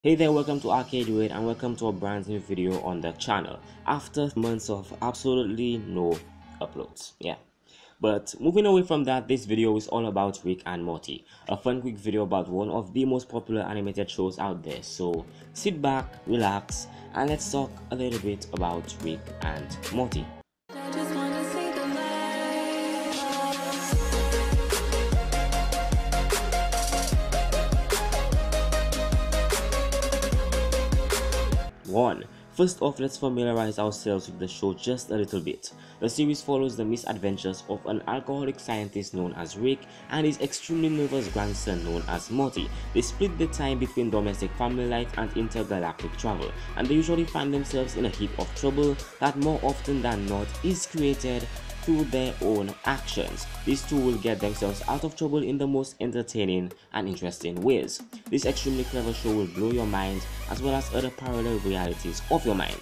Hey there, welcome to ArcadeRaid and welcome to a brand new video on the channel after months of absolutely no uploads. But moving away from that, this video is all about Rick and Morty, a fun quick video about one of the most popular animated shows out there. So sit back, relax, and let's talk a little bit about Rick and Morty. 1. First off, let's familiarize ourselves with the show just a little bit. The series follows the misadventures of an alcoholic scientist known as Rick and his extremely nervous grandson known as Morty. They split the time between domestic family life and intergalactic travel, and they usually find themselves in a heap of trouble that more often than not is created through their own actions. These two will get themselves out of trouble in the most entertaining and interesting ways. This extremely clever show will blow your mind as well as other parallel realities of your mind.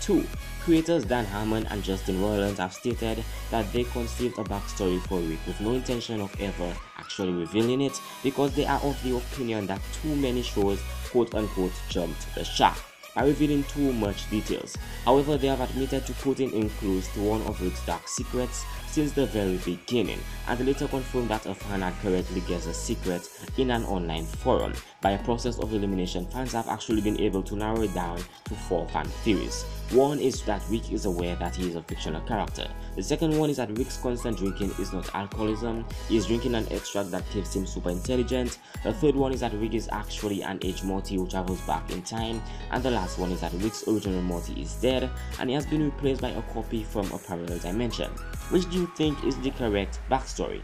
2. Creators Dan Harmon and Justin Roiland have stated that they conceived a backstory for Rick with no intention of ever actually revealing it because they are of the opinion that too many shows quote-unquote jumped the shark by revealing too much details. However, they have admitted to putting in clues to one of Rick's dark secrets since the very beginning, and later confirmed that a fan had correctly guessed a secret in an online forum. By a process of elimination, fans have actually been able to narrow it down to 4 fan theories. One is that Rick is aware that he is a fictional character. The second one is that Rick's constant drinking is not alcoholism, he is drinking an extract that keeps him super intelligent. The third one is that Rick is actually an aged Morty who travels back in time. And the last one is that Rick's original Morty is dead and he has been replaced by a copy from a parallel dimension. Which do you think is the correct backstory?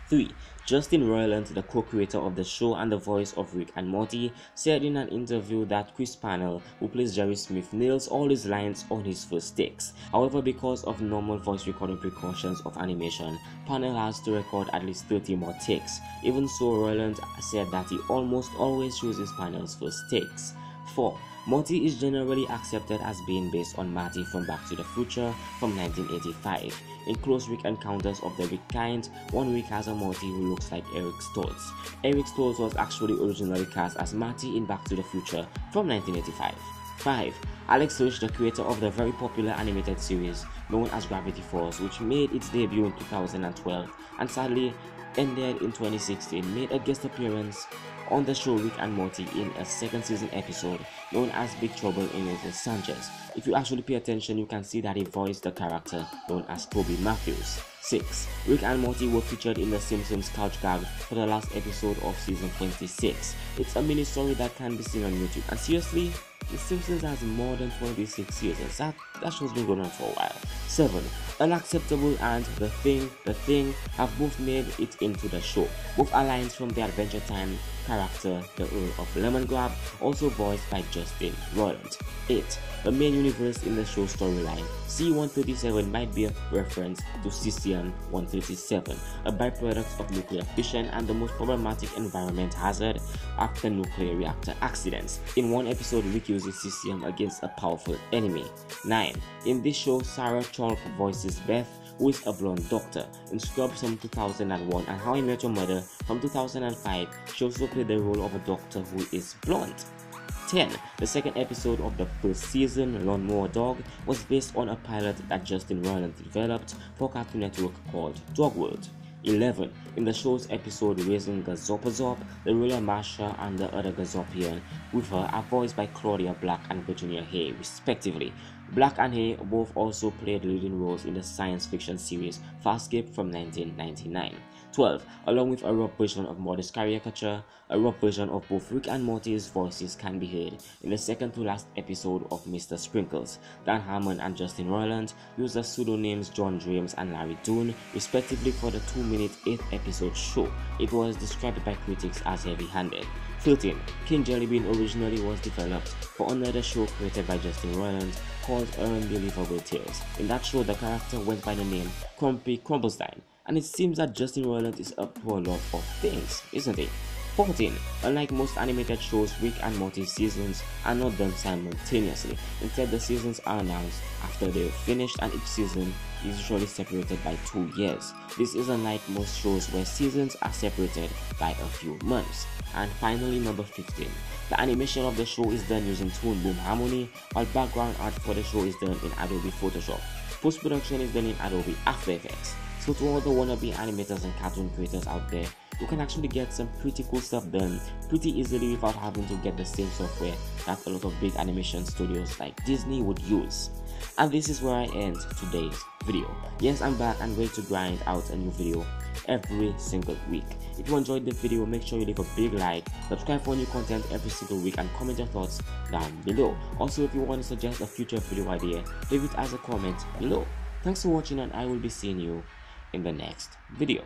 3. Justin Roiland, the co-creator of the show and the voice of Rick and Morty, said in an interview that Chris Parnell, who plays Jerry Smith, nails all his lines on his first takes. However, because of normal voice recording precautions of animation, Parnell has to record at least 30 more takes. Even so, Roiland said that he almost always chooses Parnell's first takes. 4. Morty is generally accepted as being based on Marty from Back to the Future from 1985. In close Rick encounters of the Rick kind, one Rick has a Morty who looks like Eric Stoltz. Eric Stoltz was actually originally cast as Marty in Back to the Future from 1985. 5. Alex Hirsch, the creator of the very popular animated series known as Gravity Falls, which made its debut in 2012 and sadly ended in 2016, made a guest appearance on the show Rick and Morty in a second season episode known as Big Trouble in Little Sanchez. If you actually pay attention, you can see that he voiced the character known as Toby Matthews. 6. Rick and Morty were featured in The Simpsons couch gag for the last episode of season 26. It's a mini story that can be seen on YouTube, and seriously, The Simpsons has more than 26 seasons. That show's been going on for a while. 7. Unacceptable and The Thing have both made it into the show. Both are lines from the Adventure Time character, the Earl of Lemongrab, also voiced by Justin Roiland. 8. The main universe in the show storyline, C-137 might be a reference to cesium-137, a byproduct of nuclear fission and the most problematic environment hazard after nuclear reactor accidents. In one episode, Rick uses cesium against a powerful enemy. 9. In this show, Sarah Chalk voices Beth, who is a blonde doctor. In Scrubs from 2001 and How I Met Your Mother from 2005, she also played the role of a doctor who is blonde. 10. The second episode of the first season, Lawnmower Dog, was based on a pilot that Justin Roiland developed for Cartoon Network called Dog World. 11. In the show's episode Raising Gazopazop, the ruler Marsha and the other Gazopian with her are voiced by Claudia Black and Virginia Hay, respectively. Black and Hay both also played leading roles in the science fiction series Farscape from 1999. 12. Along with a rough version of Morty's caricature, a rough version of both Rick and Morty's voices can be heard in the second to last episode of Mr. Sprinkles. Dan Harmon and Justin Roiland used the pseudonyms John James and Larry Doon, respectively, for the 2-minute 8th episode show. It was described by critics as heavy-handed. 13. King Jellybean originally was developed for another show created by Justin Roiland called Unbelievable Tales. In that show, the character went by the name Crumpy Crumblestein, and it seems that Justin Roiland is up to a lot of things, isn't he? 14. Unlike most animated shows, Rick and Morty seasons are not done simultaneously. Instead, the seasons are announced after they are finished, and each season is usually separated by 2 years. This is unlike most shows where seasons are separated by a few months. And finally, number 15. The animation of the show is done using Toon Boom Harmony, while background art for the show is done in Adobe Photoshop. Post-production is done in Adobe After Effects. So to all the wannabe animators and cartoon creators out there, you can actually get some pretty cool stuff done pretty easily without having to get the same software that a lot of big animation studios like Disney would use. And this is where I end today's video. Yes, I'm back and ready to grind out a new video every single week. If you enjoyed the video, make sure you leave a big like, subscribe for new content every single week, and comment your thoughts down below. Also, if you want to suggest a future video idea, leave it as a comment below. Thanks for watching, and I will be seeing you in the next video.